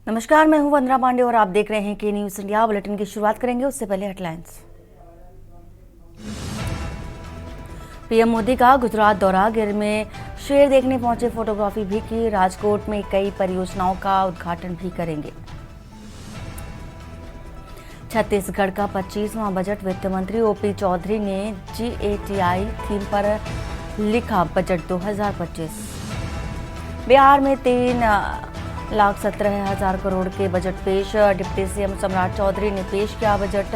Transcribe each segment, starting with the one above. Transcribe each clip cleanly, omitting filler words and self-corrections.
नमस्कार, मैं हूं वंदना पांडे और आप देख रहे हैं के न्यूज इंडिया। बुलेटिन की शुरुआत करेंगे, उससे पहले हेडलाइंस। पीएम मोदी का गुजरात दौरा, गिर में शेर देखने पहुंचे, फोटोग्राफी भी की। राजकोट में कई परियोजनाओं का उद्घाटन भी करेंगे। छत्तीसगढ़ का 25वां बजट, वित्त मंत्री ओपी चौधरी ने GATI थीम पर लिखा बजट 2025। बिहार में 3,17,000 करोड़ के बजट पेश, डिप्टी सीएम सम्राट चौधरी ने पेश किया बजट,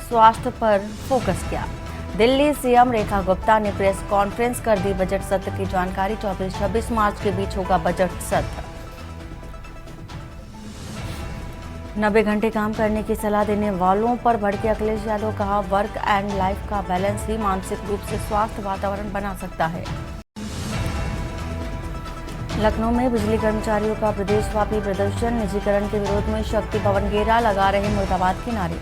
स्वास्थ्य पर फोकस किया। दिल्ली सीएम रेखा गुप्ता ने प्रेस कॉन्फ्रेंस कर दी बजट सत्र की जानकारी। 24-26 मार्च के बीच होगा बजट सत्र। 90 घंटे काम करने की सलाह देने वालों पर भड़के अखिलेश यादव, कहा वर्क एंड लाइफ का बैलेंस ही मानसिक रूप से स्वस्थ वातावरण बना सकता है। लखनऊ में बिजली कर्मचारियों का प्रदेशव्यापी प्रदर्शन, निजीकरण के विरोध में शक्ति भवन घेरा, लगा रहे मुर्दाबाद के नारे।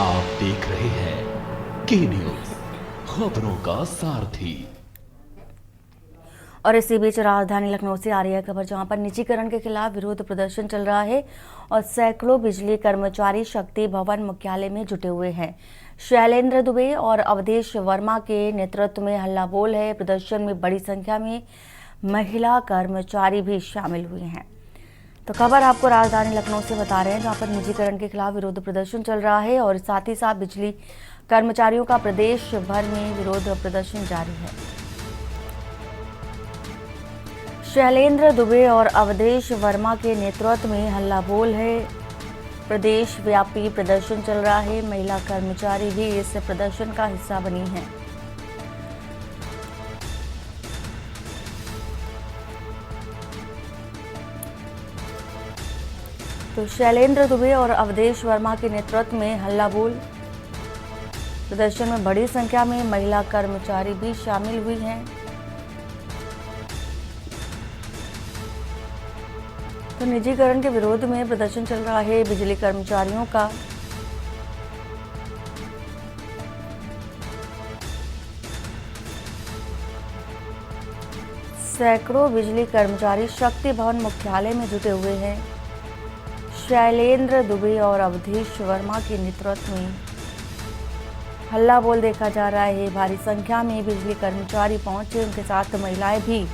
आप देख रहे हैं के न्यूज, खबरों का सारथी। और इसी बीच राजधानी लखनऊ से आ रही है खबर, जहां पर निजीकरण के खिलाफ विरोध प्रदर्शन चल रहा है और सैकड़ों बिजली कर्मचारी शक्ति भवन मुख्यालय में जुटे हुए हैं। शैलेंद्र दुबे और अवधेश वर्मा के नेतृत्व में हल्ला बोल है। प्रदर्शन में बड़ी संख्या में महिला कर्मचारी भी शामिल हुए हैं। तो खबर आपको राजधानी लखनऊ से बता रहे हैं, जहां पर निजीकरण के खिलाफ विरोध प्रदर्शन चल रहा है और साथ ही साथ बिजली कर्मचारियों का प्रदेश भर में विरोध प्रदर्शन जारी है। शैलेंद्र दुबे और अवधेश वर्मा के नेतृत्व में हल्ला बोल है। प्रदेश व्यापी प्रदर्शन चल रहा है। महिला कर्मचारी भी इस प्रदर्शन का हिस्सा बनी हैं। तो शैलेंद्र दुबे और अवधेश वर्मा के नेतृत्व में हल्ला बोल प्रदर्शन में बड़ी संख्या में महिला कर्मचारी भी शामिल हुई हैं। तो निजीकरण के विरोध में प्रदर्शन चल रहा है बिजली कर्मचारियों का। सैकड़ों बिजली कर्मचारी शक्ति भवन मुख्यालय में जुटे हुए हैं। शैलेंद्र दुबे और अवधेश वर्मा के नेतृत्व में हल्ला बोल देखा जा रहा है। भारी संख्या में बिजली कर्मचारी पहुंचे, उनके साथ महिलाएं भी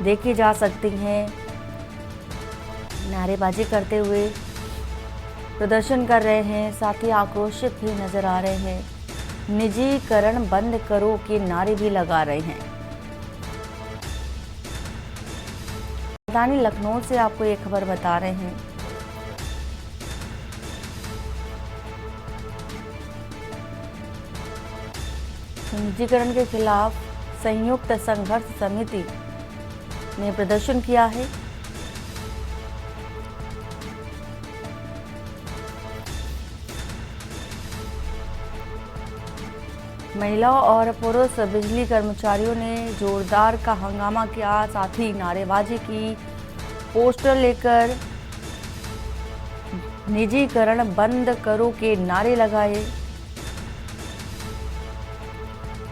देखी जा सकती हैं। नारेबाजी करते हुए प्रदर्शन कर रहे हैं, साथ ही आक्रोशित भी नजर आ रहे हैं। निजीकरण बंद करो के नारे भी लगा रहे हैं। राजधानी लखनऊ से आपको ये खबर बता रहे हैं। निजीकरण के खिलाफ संयुक्त संघर्ष समिति ने प्रदर्शन किया है। महिला और पुरुष बिजली कर्मचारियों ने जोरदार का हंगामा किया, साथ ही नारेबाजी की, पोस्टर लेकर निजीकरण बंद करो के नारे लगाए।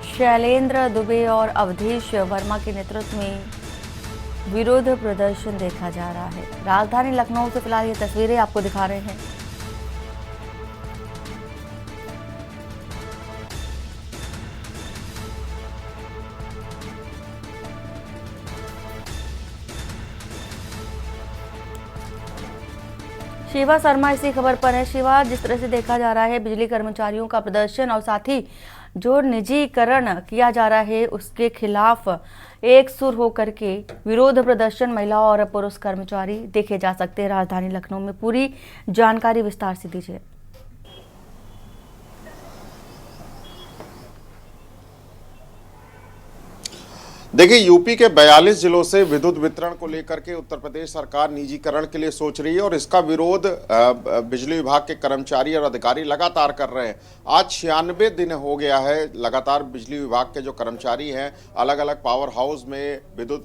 शैलेंद्र दुबे और अवधेश वर्मा के नेतृत्व में विरोध प्रदर्शन देखा जा रहा है। राजधानी लखनऊ से फिलहाल ये तस्वीरें आपको दिखा रहे हैं। शिवा शर्मा इसी खबर पर है। शिवा, जिस तरह से देखा जा रहा है बिजली कर्मचारियों का प्रदर्शन और साथ ही जो निजीकरण किया जा रहा है उसके खिलाफ एक सुर होकर के विरोध प्रदर्शन महिला और पुरुष कर्मचारी देखे जा सकते हैं राजधानी लखनऊ में। पूरी जानकारी विस्तार से दीजिए। देखिए, यूपी के 42 जिलों से विद्युत वितरण को लेकर के उत्तर प्रदेश सरकार निजीकरण के लिए सोच रही है और इसका विरोध बिजली विभाग के कर्मचारी और अधिकारी लगातार कर रहे हैं। आज 96 दिन हो गया है लगातार बिजली विभाग के जो कर्मचारी हैं अलग अलग पावर हाउस में, विद्युत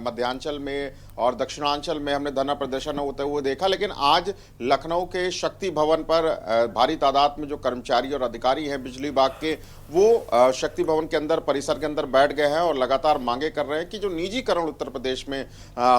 मध्यांचल में और दक्षिणांचल में हमने धरना प्रदर्शन होते हुए देखा, लेकिन आज लखनऊ के शक्ति भवन पर भारी तादाद में जो कर्मचारी और अधिकारी हैं बिजली विभाग के, वो शक्ति भवन के अंदर, परिसर के अंदर बैठ गए हैं और लगातार मांगे कर रहे हैं कि जो निजीकरण उत्तर प्रदेश में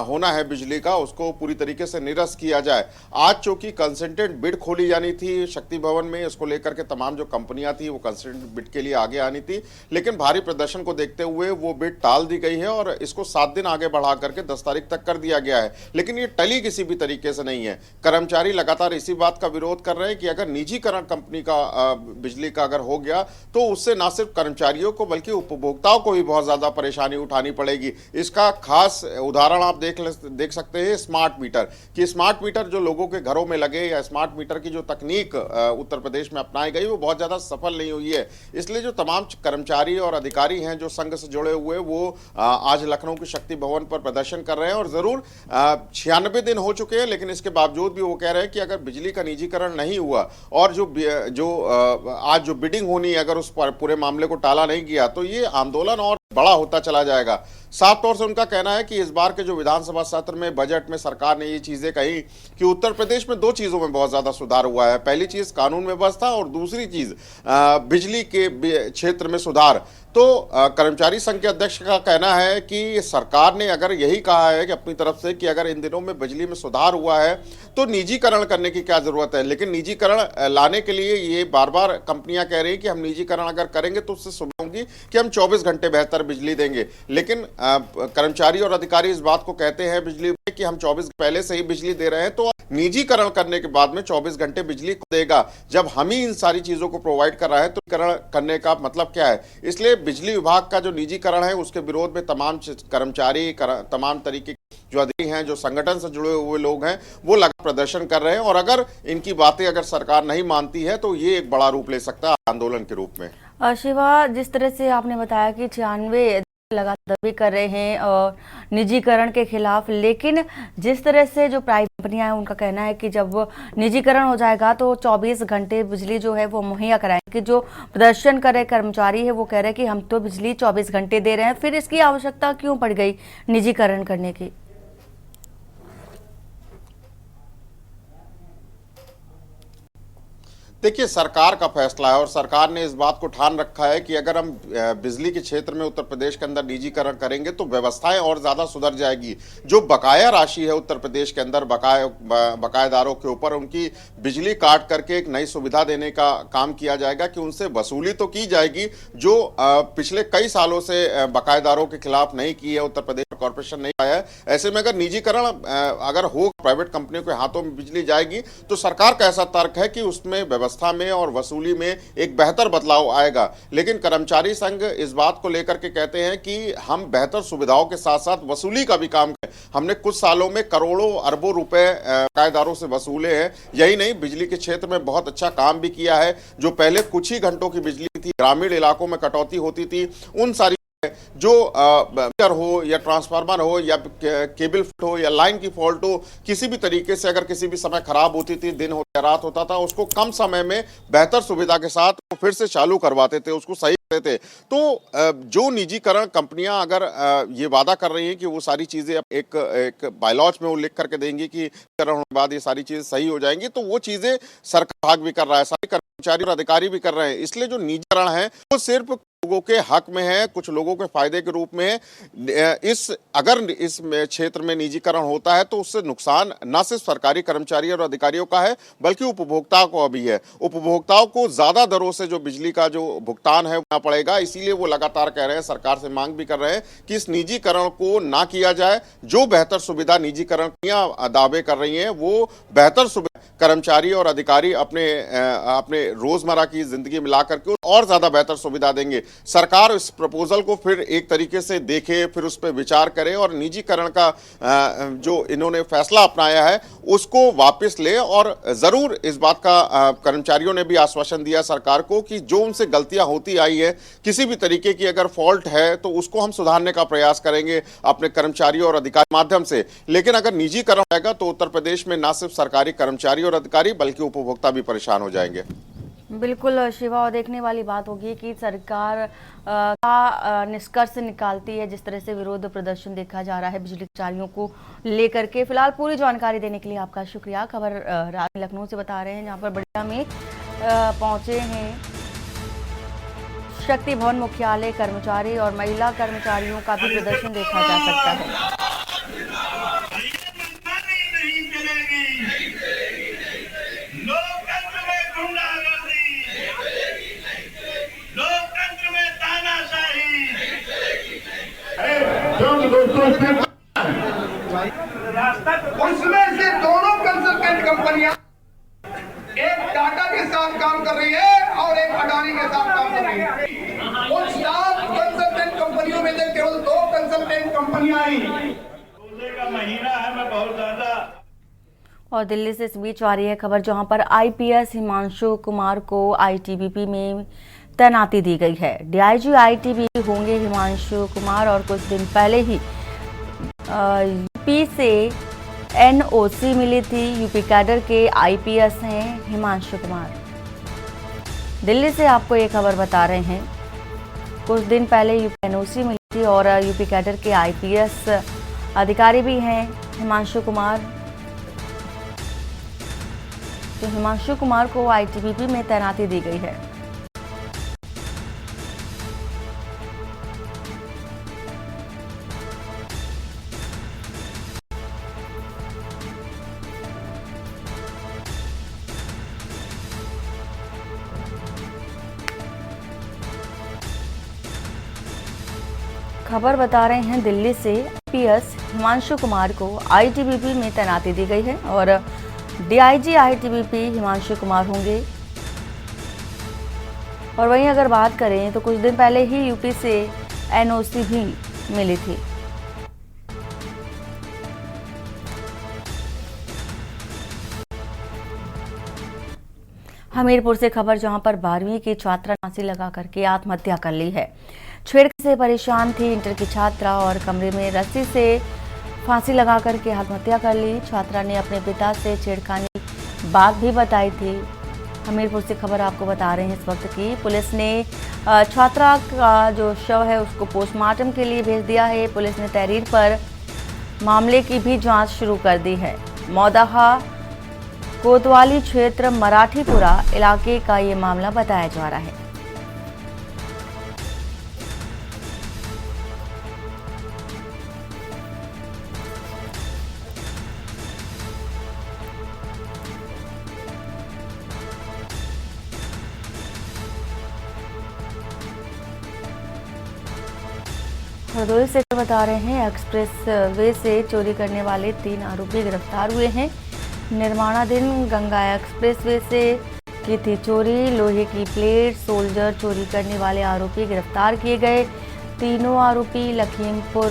होना है बिजली का, उसको पूरी तरीके से निरस्त किया जाए। आज चूंकि कंसल्टेंट बिड खोली जानी थी शक्ति भवन में, इसको लेकर के तमाम जो कंपनियां थी वो कंसल्टेंट बिड के लिए आगे आनी थी, लेकिन भारी प्रदर्शन को देखते हुए वो बिड टाल दी गई है और इसको 7 दिन आगे बढ़ा करके 10 तारीख तक कर दिया गया है। लेकिन ये टली किसी भी तरीके से नहीं है। कर्मचारी लगातार इसी बात का विरोध कर रहे हैं कि अगर निजीकरण कंपनी का बिजली का अगर हो गया तो उससे ना सिर्फ कर्मचारियों को बल्कि उपभोक्ताओं को भी बहुत ज्यादा परेशानी उठानी पड़ेगी। इसका खास उदाहरण आप देख सकते हैं स्मार्ट मीटर, कि स्मार्ट मीटर जो लोगों के घरों में लगे, या स्मार्ट मीटर की जो तकनीक उत्तर प्रदेश में अपनाई गई वो बहुत ज्यादा सफल नहीं हुई है। इसलिए जो तमाम कर्मचारी और अधिकारी हैं जो संघ से जुड़े हुए, वो आज लखनऊ के शक्ति भवन पर प्रदर्शन कर रहे हैं और जरूर 96 दिन हो चुके हैं, लेकिन इसके बावजूद भी वो कह रहे हैं कि अगर बिजली का निजीकरण नहीं हुआ और आज जो बिडिंग होनी है अगर उस पूरे मामले को टाला नहीं गया तो ये आंदोलन और बड़ा होता चला जाएगा। साफ तौर से उनका कहना है कि इस बार के जो विधानसभा सत्र में बजट में सरकार ने ये चीजें कही कि उत्तर प्रदेश में 2 चीजों में बहुत ज्यादा सुधार हुआ है। पहली चीज कानून व्यवस्था और दूसरी चीज बिजली के क्षेत्र में सुधार। तो कर्मचारी संघ के अध्यक्ष का कहना है कि सरकार ने अगर यही कहा है कि अपनी तरफ से कि अगर इन दिनों में बिजली में सुधार हुआ है तो निजीकरण करने की क्या जरूरत है। लेकिन निजीकरण लाने के लिए ये बार बार कंपनियां कह रही हैं कि हम निजीकरण अगर करेंगे तो उससे सुविधा होगी कि हम 24 घंटे बेहतर बिजली देंगे। लेकिन कर्मचारी और अधिकारी इस बात को कहते हैं बिजली में कि हम 24 पहले से ही बिजली दे रहे हैं, तो निजीकरण करने के बाद में 24 घंटे बिजली देगा। जब हम ही इन सारी चीजों को प्रोवाइड कर रहे हैं तो निजीकरण करने का मतलब क्या है। इसलिए बिजली विभाग का जो निजीकरण है उसके विरोध में तमाम कर्मचारी, तमाम तरीके जो अधिकारी हैं, जो संगठन से जुड़े हुए लोग हैं, वो लगातार प्रदर्शन कर रहे हैं और अगर इनकी बातें अगर सरकार नहीं मानती है तो ये एक बड़ा रूप ले सकता है आंदोलन के रूप में। शिवा, जिस तरह से आपने बताया कि 96 लगातार भी कर रहे हैं और निजीकरण के खिलाफ, लेकिन जिस तरह से जो प्राइवेट कंपनियां हैं उनका कहना है कि जब निजीकरण हो जाएगा तो 24 घंटे बिजली जो है वो मुहैया कराएंगे। कि जो प्रदर्शन कर रहे कर्मचारी है वो कह रहे हैं कि हम तो बिजली 24 घंटे दे रहे हैं, फिर इसकी आवश्यकता क्यों पड़ गई निजीकरण करने की। देखिए, सरकार का फैसला है और सरकार ने इस बात को ठान रखा है कि अगर हम बिजली के क्षेत्र में उत्तर प्रदेश के अंदर निजीकरण करेंगे तो व्यवस्थाएं और ज्यादा सुधर जाएगी। जो बकाया राशि है उत्तर प्रदेश के अंदर बकायेदारों के ऊपर, उनकी बिजली काट करके एक नई सुविधा देने का काम किया जाएगा कि उनसे वसूली तो की जाएगी जो पिछले कई सालों से बकायेदारों के खिलाफ नहीं की है, उत्तर प्रदेश कॉर्पोरेशन नहीं आया है। ऐसे में अगर निजीकरण अगर हो, प्राइवेट कंपनियों के हाथों में बिजली जाएगी तो सरकार का ऐसा तर्क है कि उसमें व्यवस्था में और वसूली में एक बेहतर बदलाव आएगा। लेकिन कर्मचारी संघ इस बात को लेकर के कहते हैं कि हम बेहतर सुविधाओं के साथ साथ वसूली का भी काम करें। हमने कुछ सालों में करोड़ों अरबों रुपए बकायेदारों से वसूले हैं। यही नहीं, बिजली के क्षेत्र में बहुत अच्छा काम भी किया है। जो पहले कुछ ही घंटों की बिजली थी, ग्रामीण इलाकों में कटौती होती थी, उन सारी जो मीटर हो या ट्रांसफार्मर हो या केबल फॉल्ट हो या लाइन की फॉल्ट हो, किसी भी तरीके से अगर किसी भी समय खराब होती थी, दिन हो या रात होता था, उसको कम समय में बेहतर सुविधा के साथ वो फिर से चालू करवाते थे, उसको सही करते थे। तो जो निजीकरण कंपनियां अगर ये वादा कर रही हैं कि वो सारी चीजें एक बायलॉज में उल्लेख करके देंगी कि निजीकरण होने के बाद ये सारी चीजें सही हो जाएंगी, तो वो चीजें सरकार भाग भी कर रहा है, सारे कर्मचारी और अधिकारी भी कर रहे हैं। इसलिए जो निजीकरण है वो सिर्फ लोगों के हक में है, कुछ लोगों के फायदे के रूप में है। अगर इस क्षेत्र में निजीकरण होता है तो उससे नुकसान न सिर्फ सरकारी कर्मचारी और अधिकारियों का है बल्कि उपभोक्ताओं को भी है। उपभोक्ताओं को ज्यादा दरों से जो बिजली का जो भुगतान है करना पड़ेगा। इसीलिए वो लगातार कह रहे हैं, सरकार से मांग भी कर रहे हैं कि इस निजीकरण को ना किया जाए। जो बेहतर सुविधा निजीकरण दावे कर रही हैं वो बेहतर सुविधा कर्मचारी और अधिकारी अपने रोजमर्रा की जिंदगी में ला करके और ज्यादा बेहतर सुविधा देंगे। सरकार इस प्रपोजल को फिर एक तरीके से देखे, फिर उस पर विचार करे और निजीकरण का जो इन्होंने फैसला अपनाया है उसको वापस ले। और जरूर इस बात का कर्मचारियों ने भी आश्वासन दिया सरकार को कि जो उनसे गलतियां होती आई है, किसी भी तरीके की अगर फॉल्ट है तो उसको हम सुधारने का प्रयास करेंगे अपने कर्मचारियों और अधिकारी माध्यम से। लेकिन अगर निजीकरण होगा तो उत्तर प्रदेश में न सिर्फ सरकारी कर्मचारी और अधिकारी बल्कि उपभोक्ता भी परेशान हो जाएंगे। बिल्कुल शिवा, और देखने वाली बात होगी कि सरकार का निष्कर्ष निकालती है जिस तरह से विरोध प्रदर्शन देखा जा रहा है बिजली कर्मचारियों को लेकर के। फिलहाल पूरी जानकारी देने के लिए आपका शुक्रिया। खबर लखनऊ से बता रहे हैं, जहां पर बड़िया में पहुंचे हैं शक्ति भवन मुख्यालय कर्मचारी और महिला कर्मचारियों का भी प्रदर्शन देखा जा सकता है। उसमें से दोनों कंसल्टेंट कंपनियां, एक टाटा के साथ काम कर रही है और एक अडानी के साथ काम कर रही है। उन 7 कंसल्टेंट कंपनियों में से केवल 2 कंसल्टेंट कंपनियां आई। का महीना है, मैं बहुत ज्यादा। और दिल्ली से इस बीच आ रही है खबर, जहां पर आईपीएस हिमांशु कुमार को आईटीबीपी में तैनाती दी गई है। डीआईजी आईटीबीपी होंगे हिमांशु कुमार, और कुछ दिन पहले ही यूपी से एनओसी मिली थी। यूपी कैडर के आईपीएस हैं हिमांशु कुमार। दिल्ली से आपको ये खबर बता रहे हैं, कुछ दिन पहले यूपी एनओसी मिली थी और यूपी कैडर के आईपीएस अधिकारी भी हैं हिमांशु कुमार। तो हिमांशु कुमार को आईटीबीपी में तैनाती दी गई है। खबर बता रहे हैं दिल्ली से, आईपीएस हिमांशु कुमार को आईटीबीपी में तैनाती दी गई है और डीआईजी आईटीबीपी हिमांशु कुमार होंगे। और वहीं अगर बात करें तो कुछ दिन पहले ही यूपी से एनओसी भी मिली थी। हमीरपुर से खबर, जहां पर 12वीं की छात्रा फांसी लगा करके आत्महत्या कर ली है। छेड़खानी से परेशान थी इंटर की छात्रा और कमरे में रस्सी से फांसी लगा करके आत्महत्या कर ली। छात्रा ने अपने पिता से छेड़खानी बात भी बताई थी। हमीरपुर से खबर आपको बता रहे हैं इस वक्त की, पुलिस ने छात्रा का जो शव है उसको पोस्टमार्टम के लिए भेज दिया है। पुलिस ने तहरीर पर मामले की भी जांच शुरू कर दी है। मौदाहा कोतवाली क्षेत्र मराठीपुरा इलाके का ये मामला बताया जा रहा है। हरदोई से बता रहे हैं, एक्सप्रेस वे से चोरी करने वाले 3 आरोपी गिरफ्तार हुए हैं। निर्माणाधीन गंगा एक्सप्रेस वे से की थी चोरी। लोहे की प्लेट सोल्जर चोरी करने वाले आरोपी गिरफ्तार किए गए। तीनों आरोपी लखीमपुर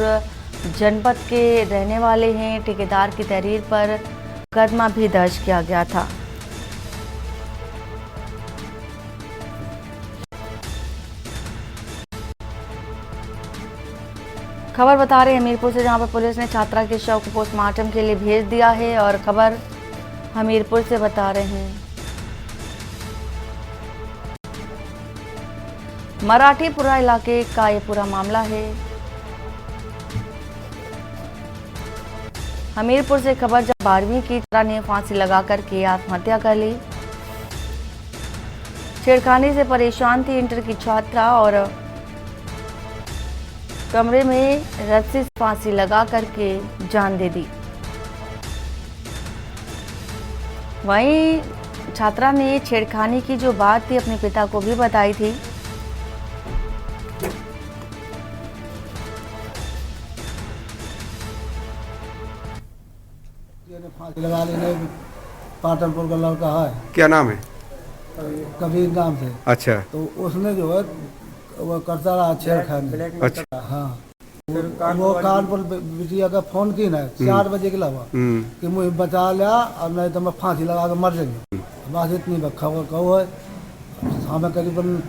जनपद के रहने वाले हैं। ठेकेदार की तहरीर पर मुकदमा भी दर्ज किया गया था। खबर बता रहे हैं हमीरपुर से, जहां पर पुलिस ने छात्रा के शव को पोस्टमार्टम के लिए भेज दिया है। और खबर हमीरपुर से बता रहे हैं, मराठीपुरा इलाके का ये पूरा मामला है। हमीरपुर से खबर, जब 12वीं की छात्रा ने फांसी लगा करके आत्महत्या कर ली। छेड़खानी से परेशान थी इंटर की छात्रा और कमरे में रस्सी से फांसी लगा करके जान दे दी। वहीं छात्रा ने छेड़खानी की जो बात थी अपने पिता को भी बताई थी। फांसी लगा लेने पाटनपुर का लड़का है। क्या नाम है? कबीर नाम से। अच्छा। तो उसने जो है वो करता रहा छेड़खानी। अच्छा। हाँ, वो कान पर बिटिया का फोन की ना 4 बजे के अलावा कि मुझे बचा लिया और नहीं तो मैं फांसी लगा के मर जाएंगे। बस इतनी खबर कहो है। हमें करीबन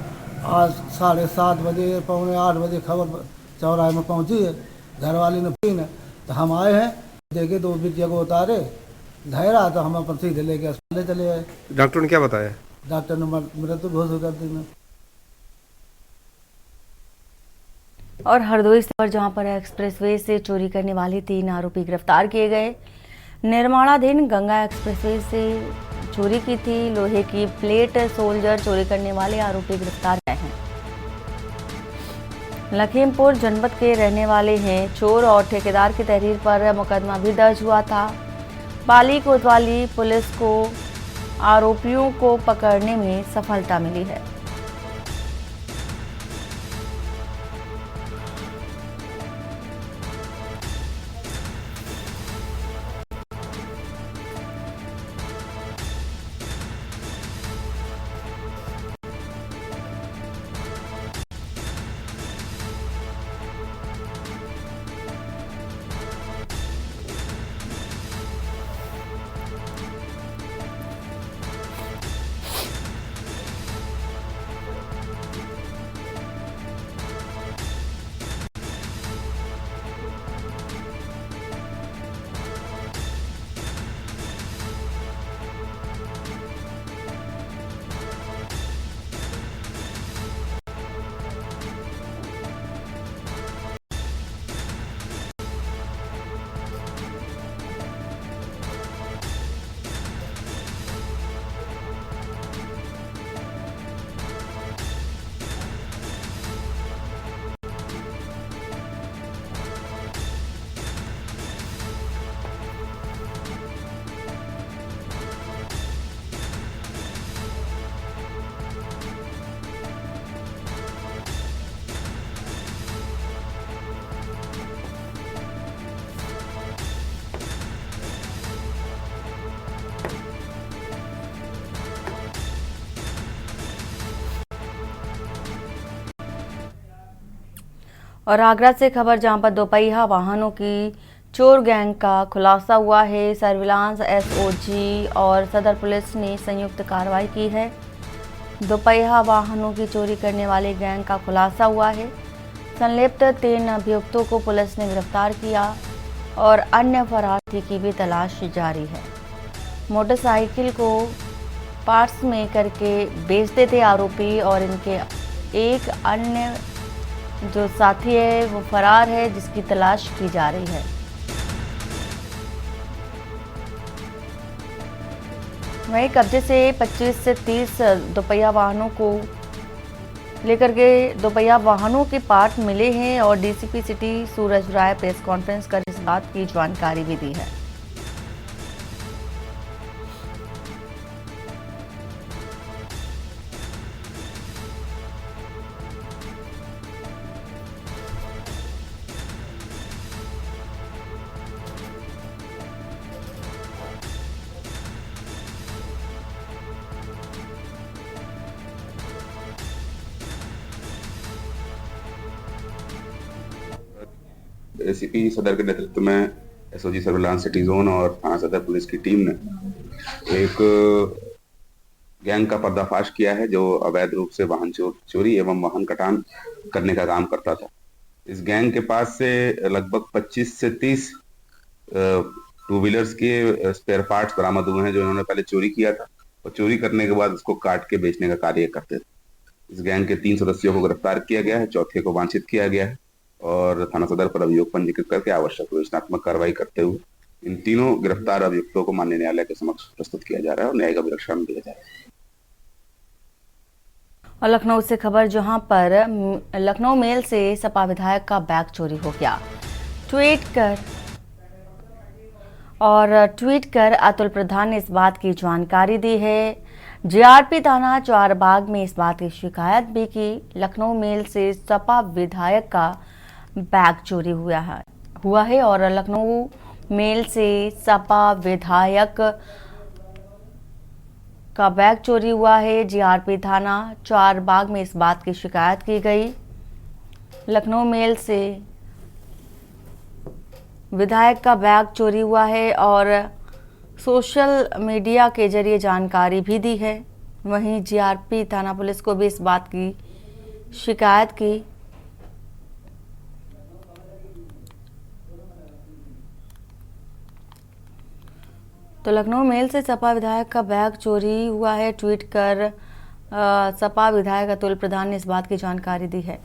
आज 7:30 बजे 7:45 बजे खबर चौराहे में पहुंची है। घर वाली ने पी ना, तो हम आए हैं, देखे तो बिटिया को उतारे धैरा, तो हम अपन सीधे लेके अस्पताल चले गए। डॉक्टर ने क्या बताया? डॉक्टर ने मृत्यु घोषित कर दी। और हरदोई पर जहां पर एक्सप्रेसवे से चोरी करने वाले 3 आरोपी गिरफ्तार किए गए। निर्माणाधीन गंगा एक्सप्रेसवे से चोरी की थी लोहे की प्लेट सोल्जर चोरी करने वाले आरोपी गिरफ्तार किए हैं। लखीमपुर जनपद के रहने वाले हैं चोर और ठेकेदार की तहरीर पर मुकदमा भी दर्ज हुआ था। पाली कोतवाली पुलिस को आरोपियों को पकड़ने में सफलता मिली है। और आगरा से खबर जहां पर दोपहिया वाहनों की चोर गैंग का खुलासा हुआ है। सर्विलांस एसओजी और सदर पुलिस ने संयुक्त कार्रवाई की है। दोपहिया वाहनों की चोरी करने वाले गैंग का खुलासा हुआ है। संलिप्त 3 अभियुक्तों को पुलिस ने गिरफ्तार किया और अन्य फरार की भी तलाश जारी है। मोटरसाइकिल को पार्ट्स में करके बेचते थे आरोपी और इनके एक अन्य जो साथी है वो फरार है, जिसकी तलाश की जा रही है। वहीं कब्जे से 25 से 30 दोपहिया वाहनों को लेकर के दोपहिया वाहनों के पार्ट मिले हैं और डीसीपी सिटी सूरज राय प्रेस कॉन्फ्रेंस कर इस बात की जानकारी भी दी है। एसीपी सदर के नेतृत्व में एसओजी सर्विलांस सिटी जोन और थाना सदर पुलिस की टीम ने एक गैंग का पर्दाफाश किया है जो अवैध रूप से वाहन चोरी एवं वाहन कटान करने का काम करता था। इस गैंग के पास से लगभग 25 से 30 टू व्हीलर्स के स्पेयर पार्ट्स बरामद हुए हैं जो इन्होंने पहले चोरी किया था और चोरी करने के बाद उसको काट के बेचने का कार्य करते थे। इस गैंग के 3 सदस्यों को गिरफ्तार किया गया है, चौथे को वांछित किया गया है और थाना सदर पर अभियोग पंजीकृत करके आवश्यक विवेचनात्मक कार्रवाई करते हुए इन तीनों गिरफ्तार अभियुक्तों को माननीय न्यायालय के समक्ष प्रस्तुत किया जा रहा है और न्यायिक अभिरक्षा दिया जा रहा है। और लखनऊ से खबर जहां पर लखनऊ मेल से सपा विधायक का बैग चोरी हो गया। ट्वीट कर अतुल प्रधान ने इस बात की जानकारी दी है। जीआरपी थाना चारबाग में इस बात की शिकायत भी की। लखनऊ मेल से सपा विधायक का बैग चोरी हुआ है और लखनऊ मेल से सपा विधायक का बैग चोरी हुआ है। जीआरपी थाना चारबाग में इस बात की शिकायत की गई। लखनऊ मेल से विधायक का बैग चोरी हुआ है और सोशल मीडिया के जरिए जानकारी भी दी है। वहीं जीआरपी थाना पुलिस को भी इस बात की शिकायत की। तो लखनऊ मेल से सपा विधायक का बैग चोरी हुआ है। ट्वीट कर सपा विधायक अतुल प्रधान ने इस बात की जानकारी दी है।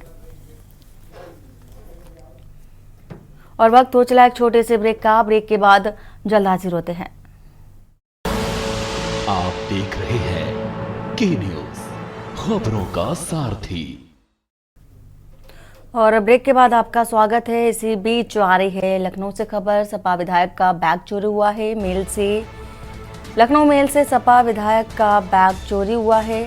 और वक्त हो चला एक छोटे से ब्रेक का। ब्रेक के बाद जल्द हाजिर होते हैं। आप देख रहे हैं के न्यूज, खबरों का सारथी। और ब्रेक के बाद आपका स्वागत है। इसी बीच आ रही है लखनऊ से खबर। सपा विधायक का बैग चोरी हुआ है मेल से। लखनऊ मेल से सपा विधायक का बैग चोरी हुआ है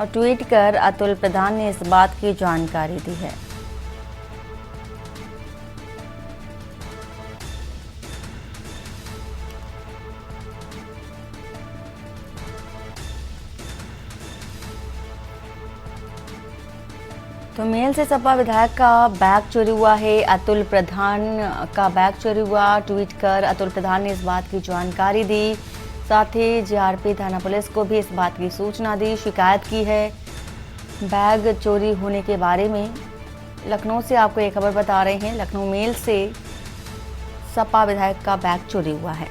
और ट्वीट कर अतुल प्रधान ने इस बात की जानकारी दी है। तो मेल से सपा विधायक का बैग चोरी हुआ है। अतुल प्रधान का बैग चोरी हुआ। ट्वीट कर अतुल प्रधान ने इस बात की जानकारी दी। साथ ही जीआरपी थाना पुलिस को भी इस बात की सूचना दी, शिकायत की है बैग चोरी होने के बारे में। लखनऊ से आपको ये खबर बता रहे हैं, लखनऊ मेल से सपा विधायक का बैग चोरी हुआ है।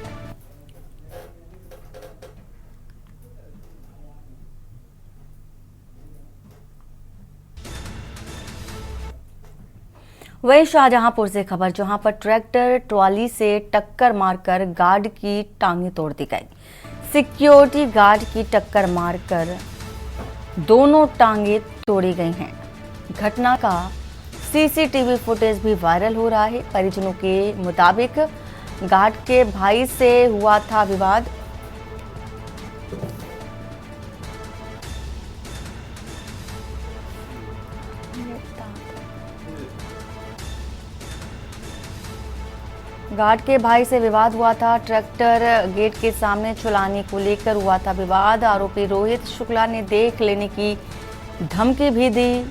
वहीं शाहजहांपुर से खबर, जहां पर ट्रैक्टर ट्रॉली से टक्कर मारकर गार्ड की टांगें तोड़ दी गई। सिक्योरिटी गार्ड की टक्कर मारकर दोनों टांगें तोड़ी गई हैं। घटना का सीसीटीवी फुटेज भी वायरल हो रहा है। परिजनों के मुताबिक गार्ड के भाई से हुआ था विवाद। गार्ड के भाई से विवाद हुआ था। ट्रैक्टर गेट के सामने चलाने को लेकर हुआ था विवाद। आरोपी रोहित शुक्ला ने देख लेने की धमकी भी दी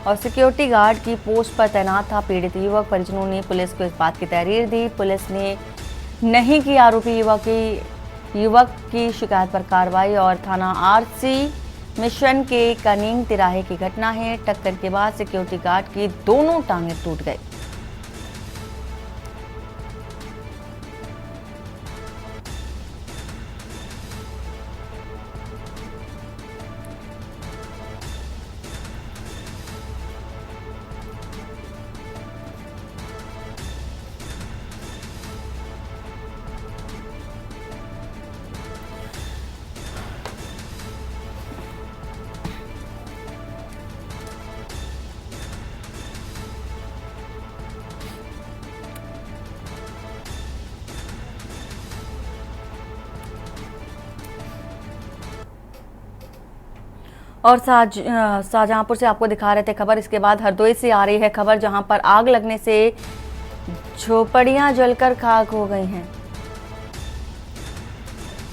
और सिक्योरिटी गार्ड की पोस्ट पर तैनात था पीड़ित युवक। परिजनों ने पुलिस को इस बात की तहरीर दी। पुलिस ने नहीं की आरोपी युवक की शिकायत पर कार्रवाई। और थाना आरसी मिशन के कनिंग तिराहे की घटना है। टक्कर के बाद सिक्योरिटी गार्ड की दोनों टांगें टूट गई। और शाहजहांपुर से आपको दिखा रहे थे खबर। इसके बाद हरदोई से आ रही है खबर, जहां पर आग लगने से झोपड़ियां जलकर खाक हो गई हैं।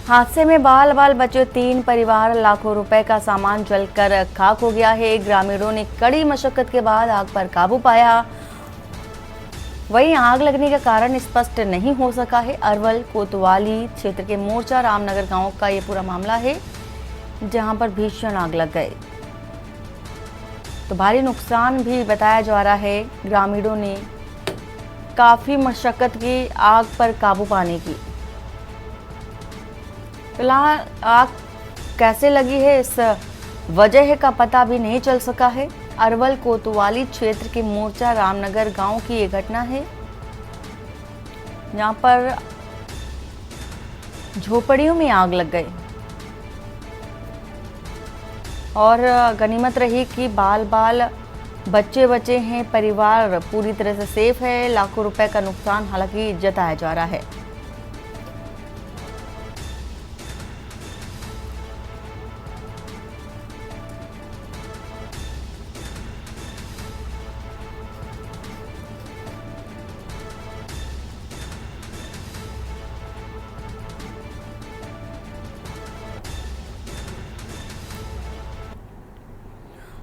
हादसे में बाल बाल बचे 3 परिवार, लाखों रुपए का सामान जलकर खाक हो गया है। ग्रामीणों ने कड़ी मशक्कत के बाद आग पर काबू पाया। वहीं आग लगने का कारण स्पष्ट नहीं हो सका है। अरवल कोतवाली क्षेत्र के मोर्चा रामनगर गांव का ये पूरा मामला है, जहां पर भीषण आग लग गई। तो भारी नुकसान भी बताया जा रहा है। ग्रामीणों ने काफी मशक्कत की आग पर काबू पाने की। फिलहाल आग कैसे लगी है, इस वजह का पता भी नहीं चल सका है। अरवल कोतवाली क्षेत्र के मोर्चा रामनगर गांव की ये घटना है, जहां पर झोपड़ियों में आग लग गई। और गनीमत रही कि बाल बाल बच्चे हैं, परिवार पूरी तरह से सेफ है। लाखों रुपए का नुकसान हालांकि जताया जा रहा है।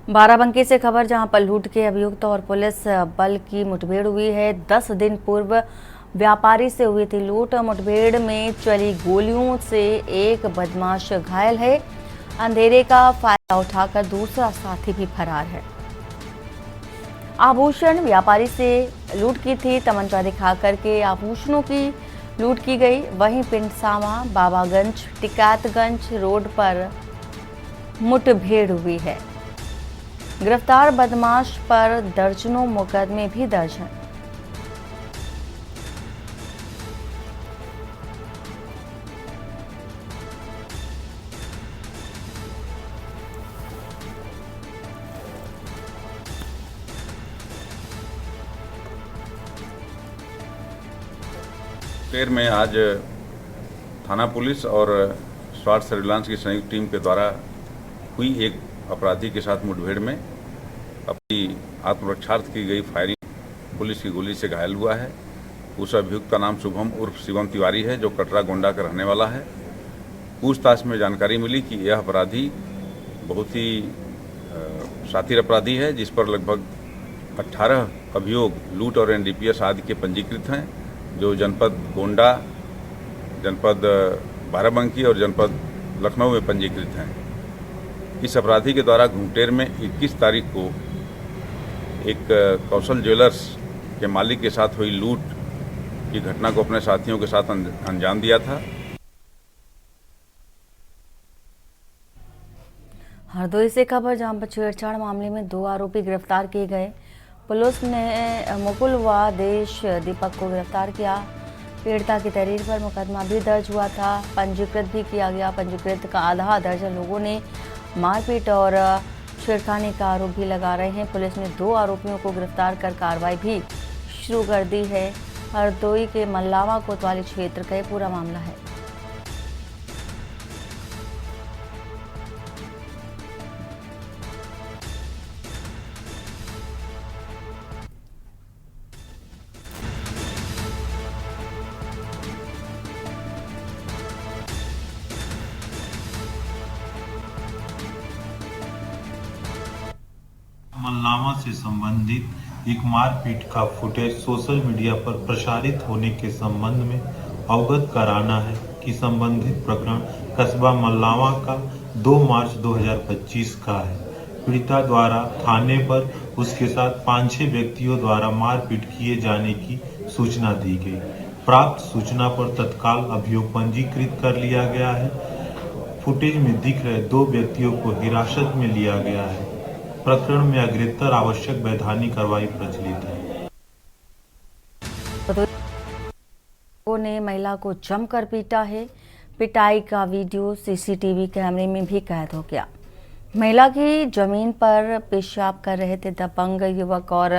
बाराबंकी से खबर, जहां पर लूट के अभियुक्त और पुलिस बल की मुठभेड़ हुई है। 10 दिन पूर्व व्यापारी से हुई थी लूट। मुठभेड़ में चली गोलियों से एक बदमाश घायल है। अंधेरे का फायदा उठाकर दूसरा साथी भी फरार है। आभूषण व्यापारी से लूट की थी। तमंचा दिखा करके आभूषणों की लूट की गई। वहीं पिंडसामा बाबागंज टिकैतगंज रोड पर मुठभेड़ हुई है। गिरफ्तार बदमाश पर दर्जनों मुकदमे भी दर्ज हैं। मुंगेर में आज थाना पुलिस और स्वास्थ्य सर्विलांस की संयुक्त टीम के द्वारा हुई एक अपराधी के साथ मुठभेड़ में अपनी आत्मरक्षार्थ की गई फायरिंग पुलिस की गोली से घायल हुआ है। उस अभियुक्त का नाम शुभम उर्फ शिवम तिवारी है, जो कटरा गोंडा का रहने वाला है। पूछताछ में जानकारी मिली कि यह अपराधी बहुत ही शातिर अपराधी है, जिस पर लगभग 18 अभियोग लूट और एनडीपीएस आदि के पंजीकृत हैं, जो जनपद गोंडा, जनपद बाराबंकी और जनपद लखनऊ में पंजीकृत हैं। इस अपराधी के द्वारा घुंगटेर में 21 तारीख को एक कौशल ज्वेलर्स के मालिक के साथ हुई लूट की घटना को अपने साथियों के साथ अंजाम दिया था। हरदोई से खबर, जहां पर छेड़छाड़ मामले में 2 आरोपी गिरफ्तार किए गए। पुलिस ने मुकुल व देश दीपक को गिरफ्तार किया। पीड़िता की तहरीर पर मुकदमा भी दर्ज हुआ था, पंजीकृत भी किया गया। पंजीकृत का आधा दर्जन लोगों ने मारपीट और छेड़खानी का आरोप भी लगा रहे हैं। पुलिस ने 2 आरोपियों को गिरफ्तार कर कार्रवाई भी शुरू कर दी है। हरदोई के मल्लावा कोतवाली क्षेत्र का ये पूरा मामला है। मल्लावा से संबंधित एक मारपीट का फुटेज सोशल मीडिया पर प्रसारित होने के संबंध में अवगत कराना है कि संबंधित प्रकरण कस्बा मल्लावा का 2 मार्च 2025 का है। पीड़िता द्वारा थाने पर उसके साथ 5-6 व्यक्तियों द्वारा मारपीट किए जाने की सूचना दी गई। प्राप्त सूचना पर तत्काल अभियोग पंजीकृत कर लिया गया है। फुटेज में दिख रहे 2 व्यक्तियों को हिरासत में लिया गया है। प्रकरण में अग्रेतर आवश्यक वैधानिक कार्रवाई प्रचलित है। ने महिला को जमकर पीटा है। पिटाई का वीडियो सीसीटीवी कैमरे में भी कैद हो गया। महिला की जमीन पर पेशाब कर रहे थे दबंग युवक और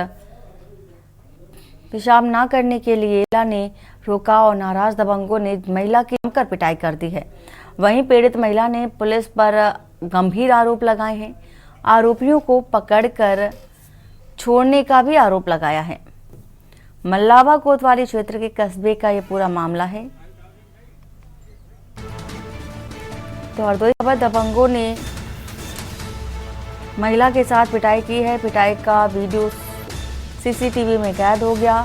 पेशाब ना करने के लिए महिला ने रोका और नाराज दबंगों ने महिला की जमकर पिटाई कर दी है। वहीं पीड़ित महिला ने पुलिस पर गंभीर आरोप लगाए हैं। आरोपियों को पकड़कर छोड़ने का भी आरोप लगाया है। मल्लावा कोतवाली क्षेत्र के कस्बे का ये पूरा मामला है। तो हरदोई खबर, दबंगों ने महिला के साथ पिटाई की है। पिटाई का वीडियो सीसीटीवी में कैद हो गया।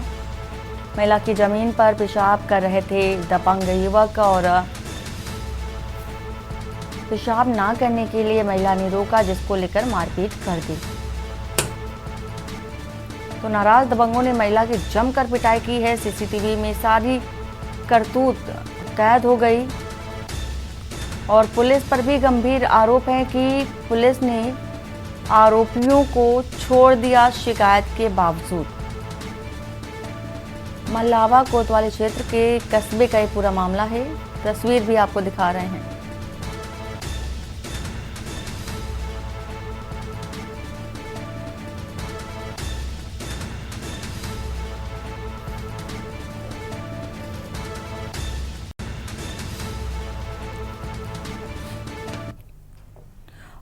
महिला की जमीन पर पेशाब कर रहे थे दबंग युवक और पेशाब ना करने के लिए महिला ने रोका, जिसको लेकर मारपीट कर दी। तो नाराज दबंगों ने महिला की जमकर पिटाई की है। सीसीटीवी में सारी करतूत कैद हो गई और पुलिस पर भी गंभीर आरोप है कि पुलिस ने आरोपियों को छोड़ दिया शिकायत के बावजूद। मल्लावा कोतवाली क्षेत्र के कस्बे का ये पूरा मामला है। तस्वीर भी आपको दिखा रहे हैं।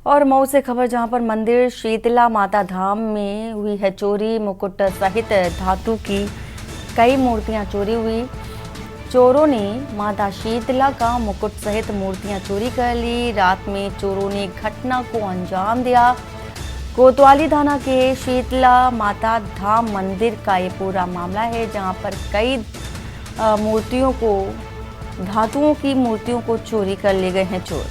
और मऊ से खबर, जहां पर मंदिर शीतला माता धाम में हुई है चोरी। मुकुट सहित धातु की कई मूर्तियां चोरी हुई। चोरों ने माता शीतला का मुकुट सहित मूर्तियां चोरी कर ली। रात में चोरों ने घटना को अंजाम दिया। कोतवाली थाना के शीतला माता धाम मंदिर का ये पूरा मामला है, जहां पर कई मूर्तियों को, धातुओं की मूर्तियों को चोरी कर ले गए हैं चोर।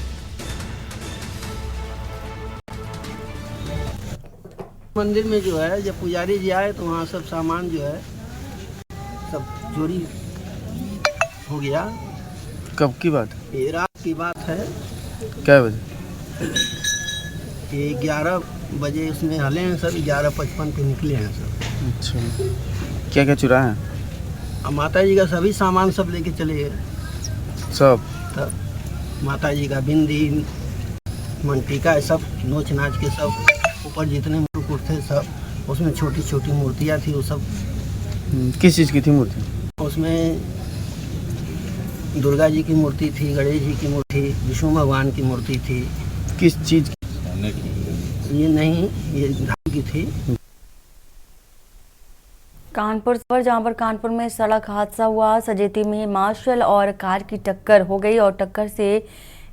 मंदिर में जो है, जब पुजारी जी आए तो वहाँ सब सामान जो है सब चोरी हो गया। कब की बात है? ये रात की बात है क्या बजे? कि 11 बजे उसमें हले हैं सर, 11:55 पे निकले हैं सर। अच्छा, क्या क्या चुराए हैं? अब माता जी का सभी सामान सब लेके चले गए। सब? तब माता जी का बिंदी मंटिका सब नोच नाच के सब, ऊपर जितने मुकुट थे सब, उसमें छोटी छोटी मूर्तियाँ थी वो सब। किस चीज़ की थी मूर्ति? उसमें दुर्गा जी की मूर्ति थी, गणेश जी की मूर्ति, विष्णु भगवान की मूर्ति थी। किस चीज़ की? ये नहीं, ये धातु की थी। कानपुर पर जहां पर कानपुर में सड़क हादसा हुआ, सजेती में मार्शल और कार की टक्कर हो गई और टक्कर से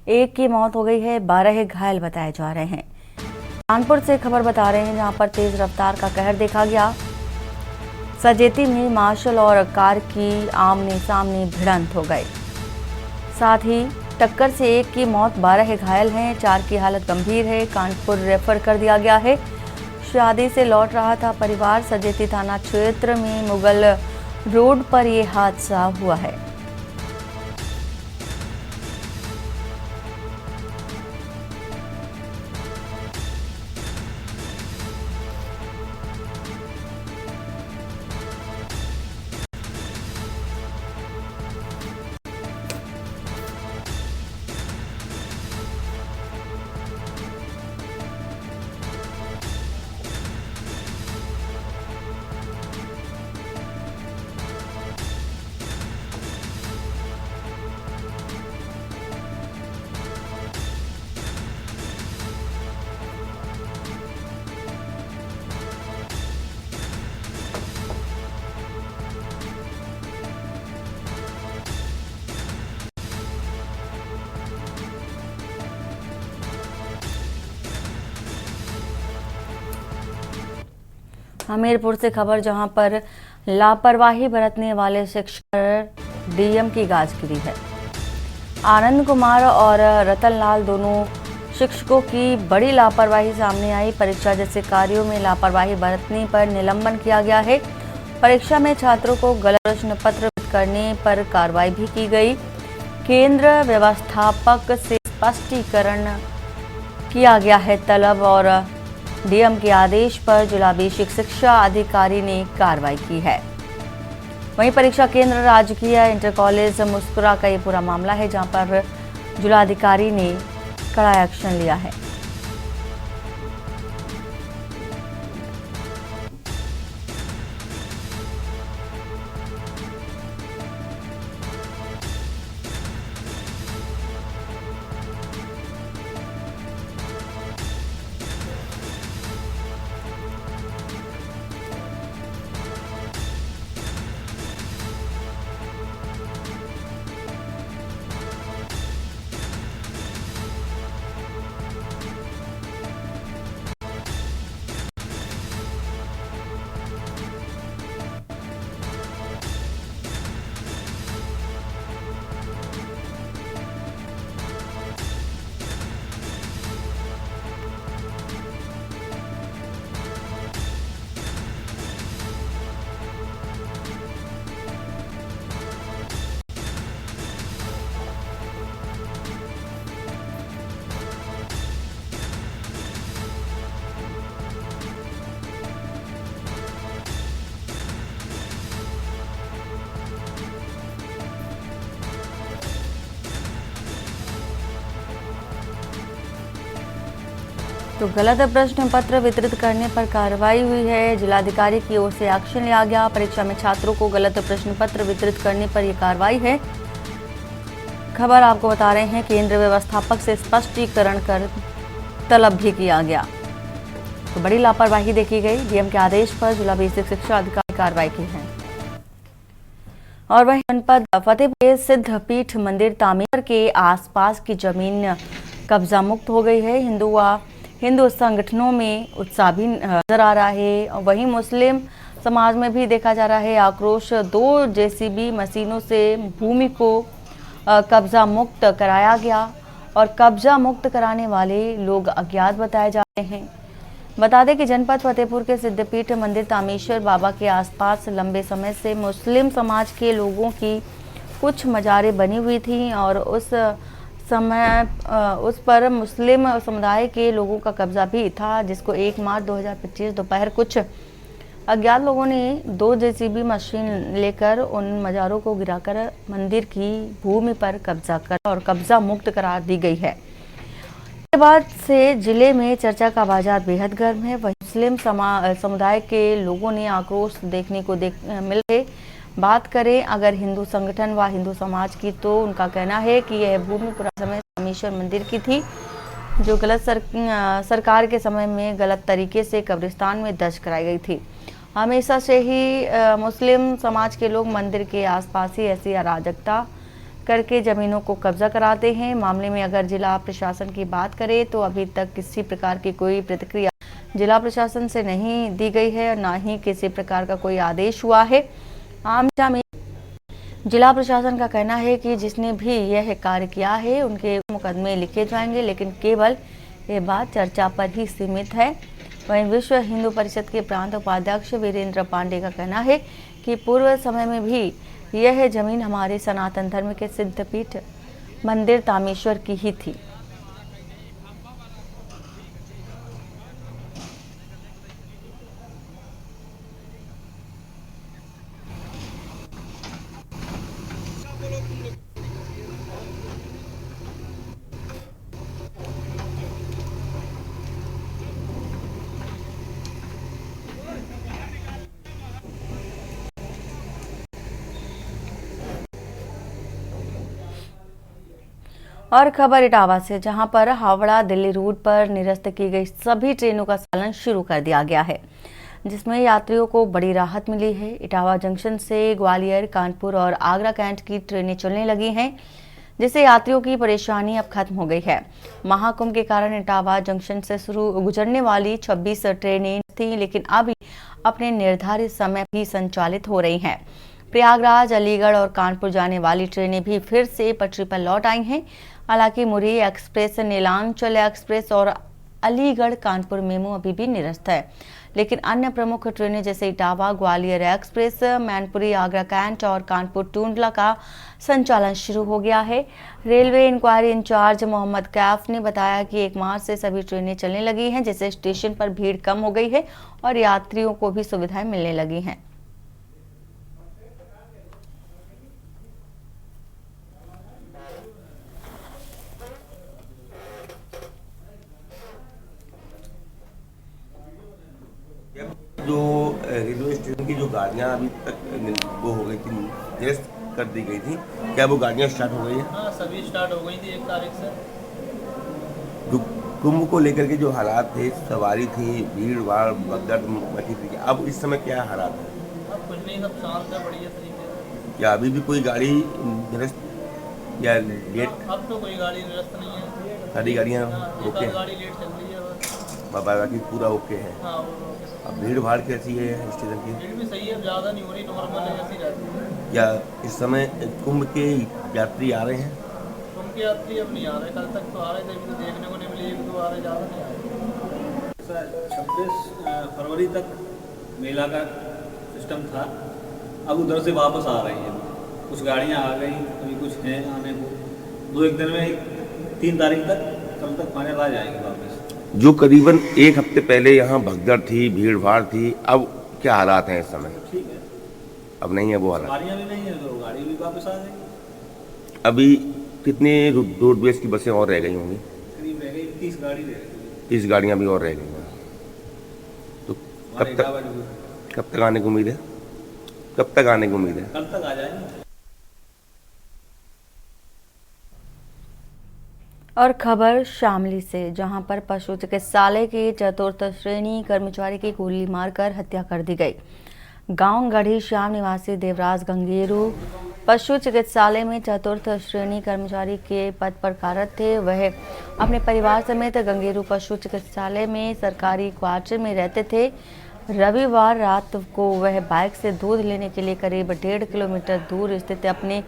एक की मौत हो गई है, 12 घायल बताए जा रहे हैं। कानपुर से खबर बता रहे हैं जहां पर तेज रफ्तार का कहर देखा गया। सजेती में मार्शल और कार की आमने सामने भिड़ंत हो गई, साथ ही टक्कर से एक की मौत, 12 घायल हैं, 4 की हालत गंभीर है। कानपुर रेफर कर दिया गया है। शादी से लौट रहा था परिवार। सजेती थाना क्षेत्र में मुगल रोड पर यह हादसा हुआ है। हमीरपुर से खबर जहां पर लापरवाही बरतने वाले शिक्षक पर डीएम की गाज गिरी है। आनंद कुमार और रतन लाल दोनों शिक्षकों की बड़ी लापरवाही सामने आई। परीक्षा जैसे कार्यों में लापरवाही बरतने पर निलंबन किया गया है। परीक्षा में छात्रों को गलत प्रश्न पत्र करने पर कार्रवाई भी की गई। केंद्र व्यवस्थापक से स्पष्टीकरण किया गया है तलब और डीएम के आदेश पर जिला बेसिक शिक्षा अधिकारी ने कार्रवाई की है। वहीं परीक्षा केंद्र राजकीय इंटर कॉलेज मुस्कुरा का ये पूरा मामला है जहां पर जिलाधिकारी ने कड़ा एक्शन लिया है। तो गलत प्रश्न पत्र वितरित करने पर कार्रवाई हुई है। जिलाधिकारी की ओर से एक्शन लिया गया। परीक्षा में छात्रों को गलत प्रश्न पत्र वितरित करने पर यह कार्रवाई है। खबर आपको बता रहे हैं, केंद्र व्यवस्थापक से स्पष्टीकरण कर तलब भी किया गया। तो बड़ी लापरवाही देखी गई। डीएम के आदेश पर जिला बेसिक शिक्षा अधिकारी कार्रवाई की है। और वहीं जनपद फतेहपुर सिद्ध पीठ मंदिर तामीर के आसपास की जमीन कब्जा मुक्त हो गई है। हिंदू संगठनों में उत्साह भी नजर आ रहा है। वहीं मुस्लिम समाज में भी देखा जा रहा है आक्रोश। 2 जेसीबी मशीनों से भूमि को कब्जा मुक्त कराया गया और कब्जा मुक्त कराने वाले लोग अज्ञात बताए जा रहे हैं। बता दें कि जनपद फतेहपुर के सिद्धपीठ मंदिर तामेश्वर बाबा के आसपास लंबे समय से मुस्लिम समाज के लोगों की कुछ मज़ारें बनी हुई थी और उस समय उस पर मुस्लिम समुदाय के लोगों का कब्जा भी था, जिसको 1 मार्च 2025 दोपहर कुछ अज्ञात लोगों ने 2 जेसीबी मशीन लेकर उन मज़ारों को गिराकर मंदिर की भूमि पर कब्जा मुक्त करार दी गई है। इसके बाद से जिले में चर्चा का बाजार बेहद गर्म है। वहीं मुस्लिम समुदाय के लोगों ने आक्रोश देखने को मिल रहे। बात करें अगर हिंदू संगठन व हिंदू समाज की, तो उनका कहना है कि यह भूमि पुराने समय रामेश्वर मंदिर की थी, जो गलत सरकार के समय में गलत तरीके से कब्रिस्तान में दर्ज कराई गई थी। हमेशा से ही मुस्लिम समाज के लोग मंदिर के आसपास ही ऐसी अराजकता करके जमीनों को कब्जा कराते हैं। मामले में अगर जिला प्रशासन की बात करें तो अभी तक किसी प्रकार की कोई प्रतिक्रिया जिला प्रशासन से नहीं दी गई है और ना ही किसी प्रकार का कोई आदेश हुआ है। आमचा में जिला प्रशासन का कहना है कि जिसने भी यह कार्य किया है उनके मुकदमे लिखे जाएंगे, लेकिन केवल ये बात चर्चा पर ही सीमित है। वहीं विश्व हिंदू परिषद के प्रांत उपाध्यक्ष वीरेंद्र पांडे का कहना है कि पूर्व समय में भी यह जमीन हमारे सनातन धर्म के सिद्धपीठ मंदिर तामेश्वर की ही थी। और खबर इटावा से, जहां पर हावड़ा दिल्ली रूट पर निरस्त की गई सभी ट्रेनों का चालन शुरू कर दिया गया है, जिसमें यात्रियों को बड़ी राहत मिली है। इटावा जंक्शन से ग्वालियर, कानपुर और आगरा कैंट की ट्रेनें चलने लगी हैं, जिससे यात्रियों की परेशानी अब खत्म हो गई है। महाकुंभ के कारण इटावा जंक्शन से गुजरने वाली 26 ट्रेनें थी, लेकिन अब अपने निर्धारित समय भी संचालित हो रही हैं। प्रयागराज, अलीगढ़ और कानपुर जाने वाली ट्रेनें भी फिर से पटरी पर लौट आई हैं। हालांकि मुरी एक्सप्रेस, नीलांचल एक्सप्रेस और अलीगढ़ कानपुर मेमू अभी भी निरस्त है, लेकिन अन्य प्रमुख ट्रेनें जैसे इटावा ग्वालियर एक्सप्रेस, मैनपुरी आगरा कैंट और कानपुर टूंडला का संचालन शुरू हो गया है। Railway enquiry in charge Mohammad Kaif ने बताया कि 1 मार्च से सभी ट्रेनें चलने लगी हैं, जिससे स्टेशन पर भीड़ कम हो गई है और यात्रियों को भी सुविधाएं मिलने लगी हैं। जो रेलवे स्टेशन की जो गाड़ियाँ अभी तक वो हो गई थी, निरस्त कर दी गई थी, क्या वो गाड़ियाँ स्टार्ट हो गई हैं? हाँ, सभी स्टार्ट हो गई थी 1 तारीख से। जो कुंभ को लेकर के जो हालात थे, सवारी थी, भीड़ भाड़ भगदड़ मची थी, अब इस समय क्या हालात है? अब कुछ नहीं, सब शांत है, बढ़िया तरीके से। क्या अभी भी कोई गाड़ी निरस्त या लेट? अब तो कोई गाड़ी निरस्त नहीं है, सारी गाड़ियाँ ओके, गाड़ी लेट चल रही है बस। बाकी पूरा ओके है। हाँ, अब भीड़ भाड़ कैसी है स्टेशन की? भीड़ भी सही है, ज़्यादा नहीं हो रही, नॉर्मल है जैसी रहती है। क्या इस समय कुंभ के यात्री आ रहे हैं? कुंभ के यात्री अब नहीं आ रहे, कल तक तो आ रहे थे, अभी तो देखने को नहीं मिले, 1-2 आ रहे, ज़्यादा नहीं आ रहे। 26 फरवरी तक मेला का सिस्टम था, अब उधर से वापस आ रही है। कुछ गाड़ियाँ आ गई, अभी कुछ हैं आने को, 2-1 दिन में 3 तारीख तक, कल तक फाइनल आ जाएगी वापस। जो करीबन 1 हफ्ते पहले यहाँ भगदड़ थी, भीड़ भाड़ थी, अब क्या हालात हैं इस समय? ठीक है, अब नहीं है वो हालात? गाड़ियाँ भी नहीं है तो गाड़ी भी वापस आ जाएगी। अभी कितने रोडवेज की बसें और रह गई होंगी? करीब रह गई 30 गाड़ी रह गई। 30 गाड़ियाँ भी और रह गई हैं। तो कब तक आने की उम्मीद है? कब तक आने की उम्मीद है? कल तक आ जाएंगे। और खबर शामली से, जहां पर पशु चिकित्सालय के 4th श्रेणी कर्मचारी की गोली मारकर हत्या कर दी गई। गांव गढ़ी श्याम निवासी देवराज गंगेरू पशु चिकित्सालय में 4th श्रेणी कर्मचारी के पद पर कार्यरत थे। वह अपने परिवार समेत गंगेरू पशु चिकित्सालय में सरकारी क्वार्टर में रहते थे। रविवार रात को वह बाइक से दूध लेने के लिए करीब 1.5 किलोमीटर दूर स्थित अपने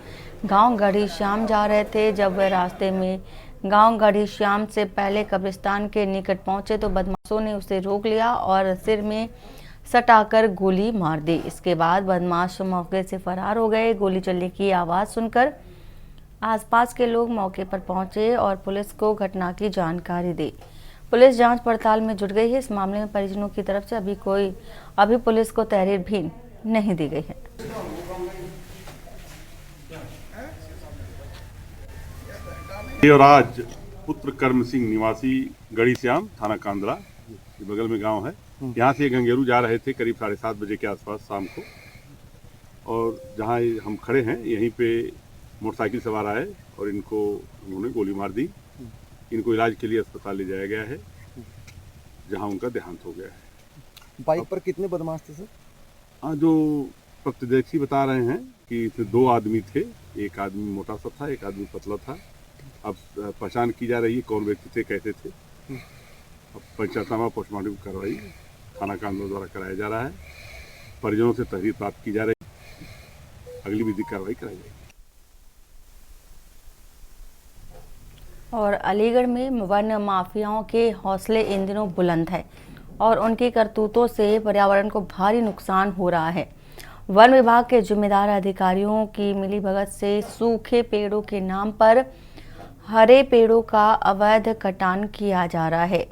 गांव गढ़ी श्याम जा रहे थे। जब वह रास्ते में गांव गढ़ी श्याम से पहले कब्रिस्तान के निकट पहुंचे तो बदमाशों ने उसे रोक लिया और सिर में सटाकर गोली मार दी। इसके बाद बदमाश मौके से फरार हो गए। गोली चलने की आवाज़ सुनकर आसपास के लोग मौके पर पहुंचे और पुलिस को घटना की जानकारी दी। पुलिस जांच पड़ताल में जुट गई है। इस मामले में परिजनों की तरफ से अभी पुलिस को तहरीर भी नहीं दी गई है। और आज पुत्र कर्म सिंह निवासी गढ़ी श्याम थाना कांदरा बगल में गांव है, यहाँ से गंगेरू जा रहे थे करीब 7:30 बजे के आसपास शाम को, और जहाँ हम खड़े हैं यहीं पे मोटरसाइकिल सवार आए और उन्होंने गोली मार दी। इनको इलाज के लिए अस्पताल ले जाया गया है, जहाँ उनका देहांत हो गया है। बाइक पर कितने बदमाश थे सर? हाँ, जो प्रत्यक्षी बता रहे हैं कि इसमें 2 आदमी थे, एक आदमी मोटा सा था, एक आदमी पतला था। अब पहचान की जा रही है कौन व्यक्ति थे, कैसे थे। अब पंचायतनामा पोस्टमार्टम कार्रवाई थाना कांदरा द्वारा कराया जा रहा है। परिजनों से तहरीर प्राप्त की जा रही है, अगली विधिक कार्रवाई कराई जाएगी। और अलीगढ़ में वन माफियाओं के हौसले इन दिनों बुलंद है और उनकी करतूतों से पर्यावरण को भारी नुकसान हो रहा है। वन विभाग के जिम्मेदार अधिकारियों की मिलीभगत से सूखे पेड़ों के नाम पर हरे पेड़ों का अवैध कटान किया जा रहा है।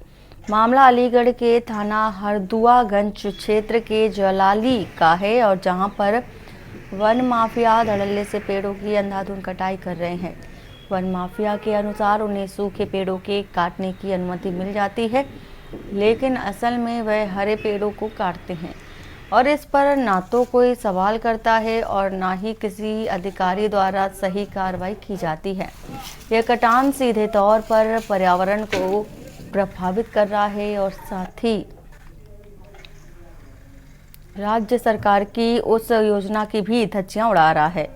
मामला अलीगढ़ के थाना हरदुआगंज क्षेत्र के जलाली का है और जहां पर वन माफिया धड़ल्ले से पेड़ों की अंधाधुंध कटाई कर रहे हैं। वन माफिया के अनुसार उन्हें सूखे पेड़ों के काटने की अनुमति मिल जाती है, लेकिन असल में वह हरे पेड़ों को काटते हैं और इस पर ना तो कोई सवाल करता है और ना ही किसी अधिकारी द्वारा सही कार्रवाई की जाती है। यह कटान सीधे तौर पर पर्यावरण को प्रभावित कर रहा है और साथ ही राज्य सरकार की उस योजना की भी धज्जियां उड़ा रहा है।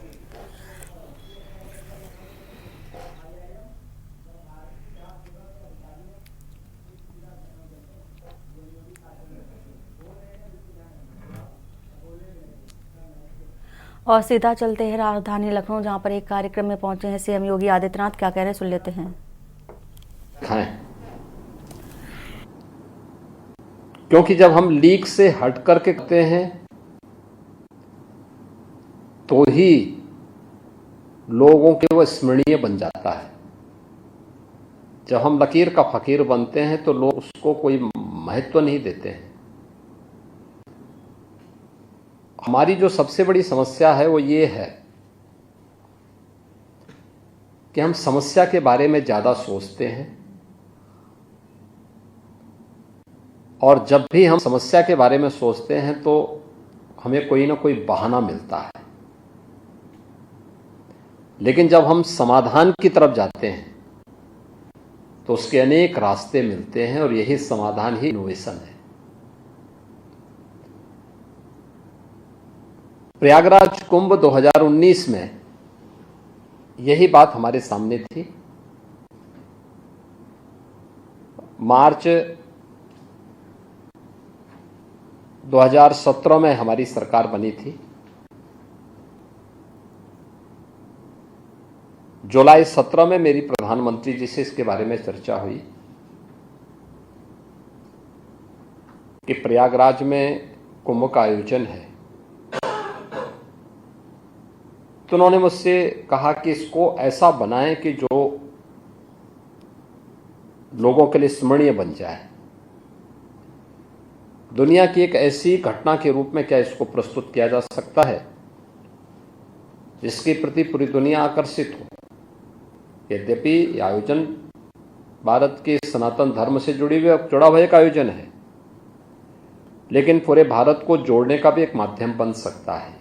और सीधा चलते हैं राजधानी लखनऊ, जहां पर एक कार्यक्रम में पहुंचे हैं सीएम योगी आदित्यनाथ। क्या कह रहे हैं, सुन लेते हैं। क्योंकि जब हम लीक से हट करके करते हैं तो ही लोगों के वो स्मरणीय बन जाता है। जब हम लकीर का फकीर बनते हैं तो लोग उसको कोई महत्व नहीं देते हैं। हमारी जो सबसे बड़ी समस्या है वो ये है कि हम समस्या के बारे में ज़्यादा सोचते हैं और जब भी हम समस्या के बारे में सोचते हैं तो हमें कोई ना कोई बहाना मिलता है। लेकिन जब हम समाधान की तरफ जाते हैं तो उसके अनेक रास्ते मिलते हैं और यही समाधान ही इनोवेशन है। प्रयागराज कुंभ 2019 में यही बात हमारे सामने थी। मार्च 2017 में हमारी सरकार बनी थी। जुलाई 17 में मेरी प्रधानमंत्री जी से इसके बारे में चर्चा हुई कि प्रयागराज में कुंभ का आयोजन है। तो उन्होंने मुझसे कहा कि इसको ऐसा बनाएं कि जो लोगों के लिए स्मरणीय बन जाए। दुनिया की एक ऐसी घटना के रूप में क्या इसको प्रस्तुत किया जा सकता है जिसके प्रति पूरी दुनिया आकर्षित हो। यद्यपि यह आयोजन भारत के सनातन धर्म से जुड़ा हुआ एक आयोजन है, लेकिन पूरे भारत को जोड़ने का भी एक माध्यम बन सकता है।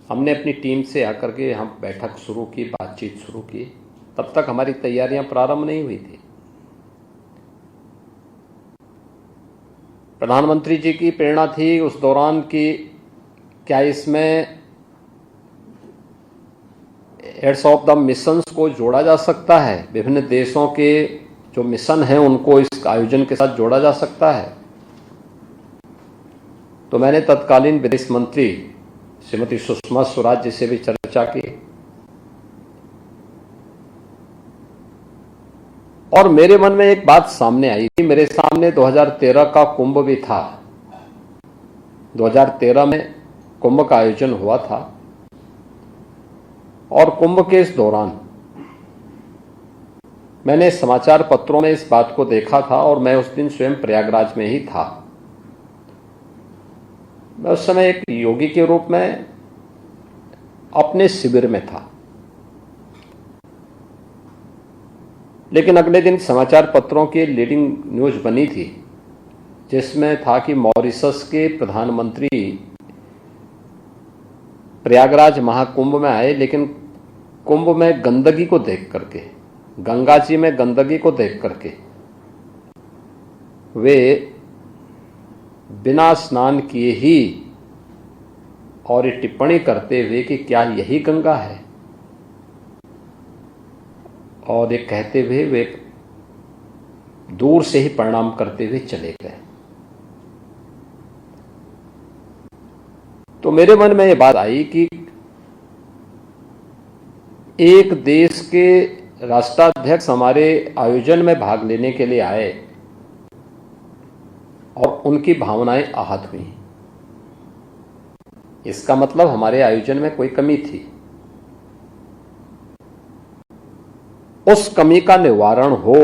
हमने अपनी टीम से आकर के हम बैठक शुरू की, बातचीत शुरू की। तब तक हमारी तैयारियां प्रारंभ नहीं हुई थी। प्रधानमंत्री जी की प्रेरणा थी उस दौरान कि क्या इसमें हेड्स ऑफ द मिशंस को जोड़ा जा सकता है, विभिन्न देशों के जो मिशन हैं उनको इस आयोजन के साथ जोड़ा जा सकता है। तो मैंने तत्कालीन विदेश मंत्री श्रीमती सुषमा स्वराज जी से भी चर्चा की और मेरे मन में एक बात सामने आई। मेरे सामने 2013 का कुंभ भी था 2013 में कुंभ का आयोजन हुआ था और कुंभ के इस दौरान मैंने समाचार पत्रों में इस बात को देखा था और मैं उस दिन स्वयं प्रयागराज में ही था। मैं उस समय एक योगी के रूप में अपने शिविर में था, लेकिन अगले दिन समाचार पत्रों की लीडिंग न्यूज बनी थी जिसमें था कि मॉरिशस के प्रधानमंत्री प्रयागराज महाकुंभ में आए, लेकिन कुंभ में गंदगी को देख करके, गंगा जी में गंदगी को देख करके वे बिना स्नान किए ही और ये टिप्पणी करते हुए कि क्या यही गंगा है, और ये कहते हुए वे दूर से ही प्रणाम करते हुए चले गए। तो मेरे मन में ये बात आई कि एक देश के राष्ट्राध्यक्ष हमारे आयोजन में भाग लेने के लिए आए और उनकी भावनाएं आहत हुई। इसका मतलब हमारे आयोजन में कोई कमी थी। उस कमी का निवारण हो,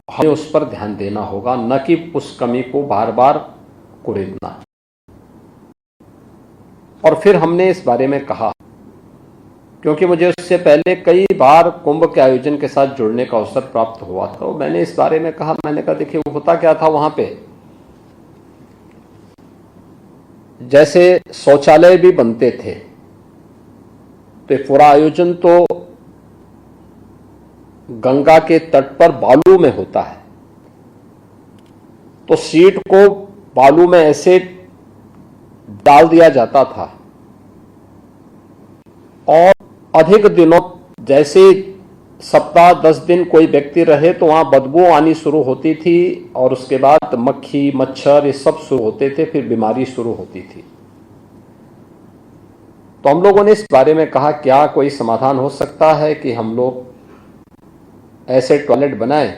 हमें उस पर ध्यान देना होगा, न कि उस कमी को बार बार कुरेदना। और फिर हमने इस बारे में कहा, क्योंकि मुझे उससे पहले कई बार कुंभ के आयोजन के साथ जुड़ने का अवसर प्राप्त हुआ था, तो मैंने इस बारे में कहा। मैंने कहा देखिए होता क्या था वहां पे, जैसे शौचालय भी बनते थे, तो पूरा आयोजन तो गंगा के तट पर बालू में होता है, तो सीट को बालू में ऐसे डाल दिया जाता था और अधिक दिनों, जैसे सप्ताह 10 दिन कोई व्यक्ति रहे तो वहां बदबू आनी शुरू होती थी और उसके बाद मक्खी मच्छर ये सब शुरू होते थे, फिर बीमारी शुरू होती थी। तो हम लोगों ने इस बारे में कहा क्या कोई समाधान हो सकता है कि हम लोग ऐसे टॉयलेट बनाएं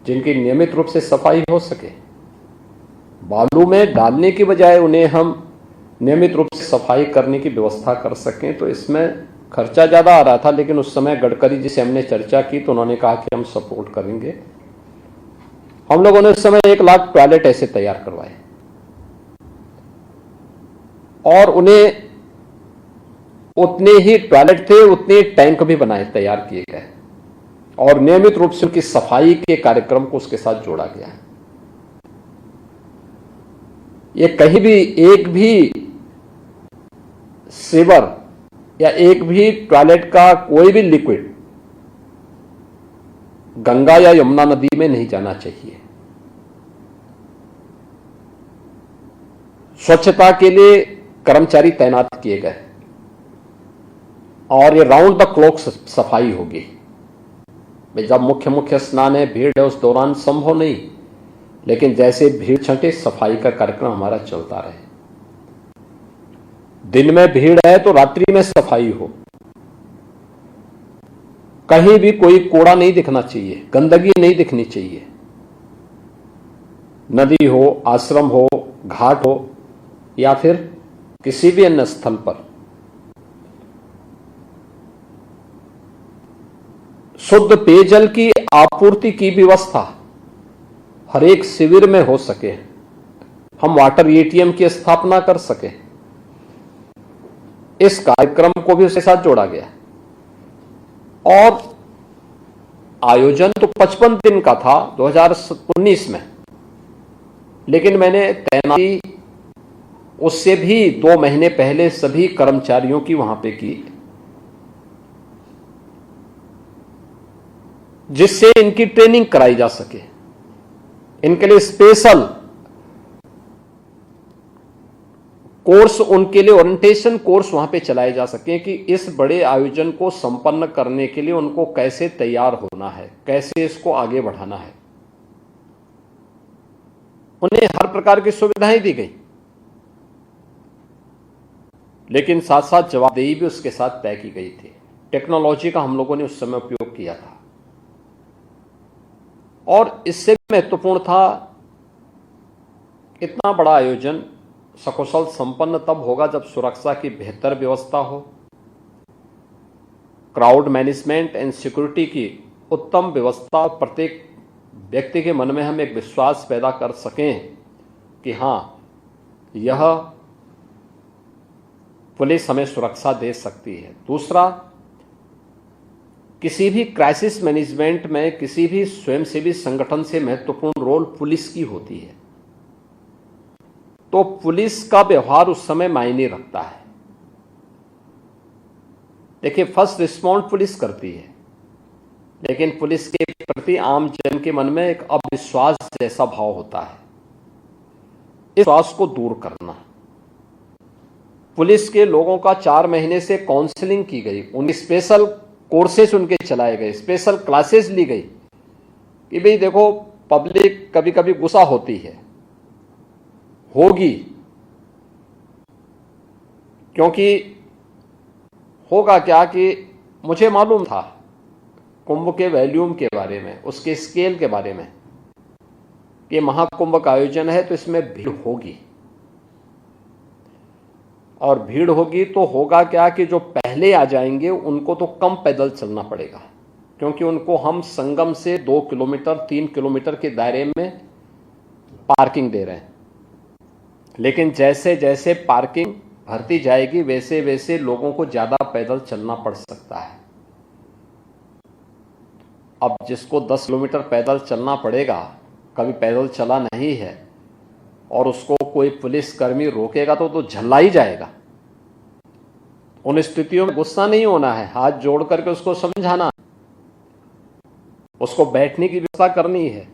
जिनकी नियमित रूप से सफाई हो सके। बालू में डालने की बजाय उन्हें हम नियमित रूप से सफाई करने की व्यवस्था कर सकें। तो इसमें खर्चा ज़्यादा आ रहा था, लेकिन उस समय गडकरी जी से हमने चर्चा की तो उन्होंने कहा कि हम सपोर्ट करेंगे। हम लोगों ने उस समय 1 लाख टॉयलेट ऐसे तैयार करवाए और उन्हें उतने ही टॉयलेट थे, उतने टैंक भी बनाए, तैयार किए गए और नियमित रूप से उनकी सफाई के कार्यक्रम को उसके साथ जोड़ा गया है। ये कहीं भी एक भी सीवर या एक भी टॉयलेट का कोई भी लिक्विड गंगा या यमुना नदी में नहीं जाना चाहिए। स्वच्छता के लिए कर्मचारी तैनात किए गए और ये राउंड द क्लॉक सफाई होगी। जब मुख्य स्नान है, भीड़ है, उस दौरान संभव नहीं, लेकिन जैसे भीड़ छंटे सफाई का कार्यक्रम हमारा चलता रहे। दिन में भीड़ है तो रात्रि में सफाई हो, कहीं भी कोई कूड़ा नहीं दिखना चाहिए, गंदगी नहीं दिखनी चाहिए। नदी हो, आश्रम हो, घाट हो या फिर किसी भी अन्य स्थल पर शुद्ध पेयजल की आपूर्ति की व्यवस्था हर एक शिविर में हो सके, हम वाटर एटीएम की स्थापना कर सके, इस कार्यक्रम को भी उसके साथ जोड़ा गया। और आयोजन तो 55 दिन का था 2019 में, लेकिन मैंने तैनाती उससे भी 2 महीने पहले सभी कर्मचारियों की वहां पे की, जिससे इनकी ट्रेनिंग कराई जा सके। इनके लिए स्पेशल कोर्स, उनके लिए ओरिएंटेशन कोर्स वहां पे चलाए जा सके कि इस बड़े आयोजन को संपन्न करने के लिए उनको कैसे तैयार होना है, कैसे इसको आगे बढ़ाना है। उन्हें हर प्रकार की सुविधाएं दी गई, लेकिन साथ साथ जवाबदेही भी उसके साथ तय की गई थी। टेक्नोलॉजी का हम लोगों ने उस समय उपयोग किया था और इससे महत्वपूर्ण था, इतना बड़ा आयोजन सकुशल संपन्न तब होगा जब सुरक्षा की बेहतर व्यवस्था हो, क्राउड मैनेजमेंट एंड सिक्योरिटी की उत्तम व्यवस्था, प्रत्येक व्यक्ति के मन में हम एक विश्वास पैदा कर सकें कि हाँ, यह पुलिस हमें सुरक्षा दे सकती है। दूसरा, किसी भी क्राइसिस मैनेजमेंट में किसी भी स्वयंसेवी संगठन से महत्वपूर्ण रोल पुलिस की होती है, तो पुलिस का व्यवहार उस समय मायने रखता है। देखिए, फर्स्ट रिस्पॉन्ड पुलिस करती है, लेकिन पुलिस के प्रति आम जन के मन में एक अविश्वास जैसा भाव होता है। इस विश्वास को दूर करना, पुलिस के लोगों का 4 महीने से काउंसलिंग की गई, उनकी स्पेशल कोर्सेज उनके चलाए गए, स्पेशल क्लासेस ली गई कि भाई देखो, पब्लिक कभी कभी गुस्सा होती है, होगी, क्योंकि होगा क्या कि मुझे मालूम था कुंभ के वॉल्यूम के बारे में, उसके स्केल के बारे में, कि महाकुंभ का आयोजन है तो इसमें भीड़ होगी, और भीड़ होगी तो होगा क्या कि जो पहले आ जाएंगे उनको तो कम पैदल चलना पड़ेगा, क्योंकि उनको हम संगम से 2 किलोमीटर 3 किलोमीटर के दायरे में पार्किंग दे रहे हैं। लेकिन जैसे जैसे पार्किंग भरती जाएगी वैसे वैसे लोगों को ज्यादा पैदल चलना पड़ सकता है। अब जिसको 10 किलोमीटर पैदल चलना पड़ेगा, कभी पैदल चला नहीं है, और उसको कोई पुलिसकर्मी रोकेगा तो झल्ला ही जाएगा। उन स्थितियों में गुस्सा नहीं होना है, हाथ जोड़ करके उसको समझाना, उसको बैठने की व्यवस्था करनी है।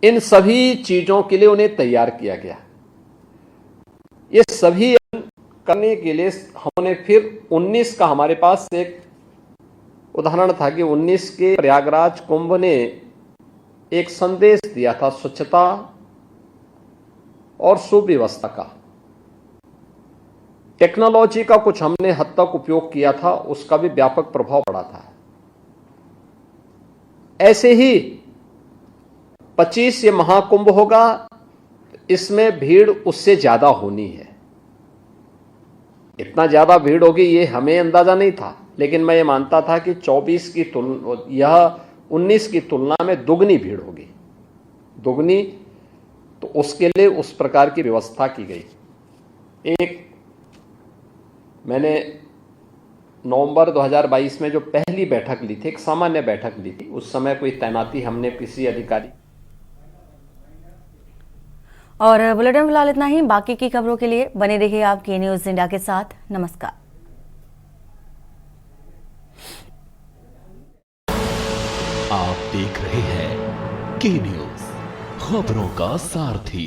इन सभी चीजों के लिए उन्हें तैयार किया गया। ये सभी करने के लिए हमने फिर 19 का हमारे पास एक उदाहरण था कि 19 के प्रयागराज कुंभ ने एक संदेश दिया था स्वच्छता और सुव्यवस्था का। टेक्नोलॉजी का कुछ हमने हद तक उपयोग किया था, उसका भी व्यापक प्रभाव पड़ा था। ऐसे ही 25 ये महाकुंभ होगा, इसमें भीड़ उससे ज्यादा होनी है। इतना ज्यादा भीड़ होगी ये हमें अंदाजा नहीं था, लेकिन मैं ये मानता था कि 24 की तुलना, यह 19 की तुलना में दुगनी भीड़ होगी, दुगनी। तो उसके लिए उस प्रकार की व्यवस्था की गई। एक मैंने नवंबर 2022 में जो पहली बैठक ली थी, एक सामान्य बैठक ली थी, उस समय कोई तैनाती हमने किसी अधिकारी। और बुलेटिन फिलहाल इतना ही। बाकी की खबरों के लिए बने रहिए आप के न्यूज इंडिया के साथ। नमस्कार। आप देख रहे हैं के न्यूज, खबरों का सारथी।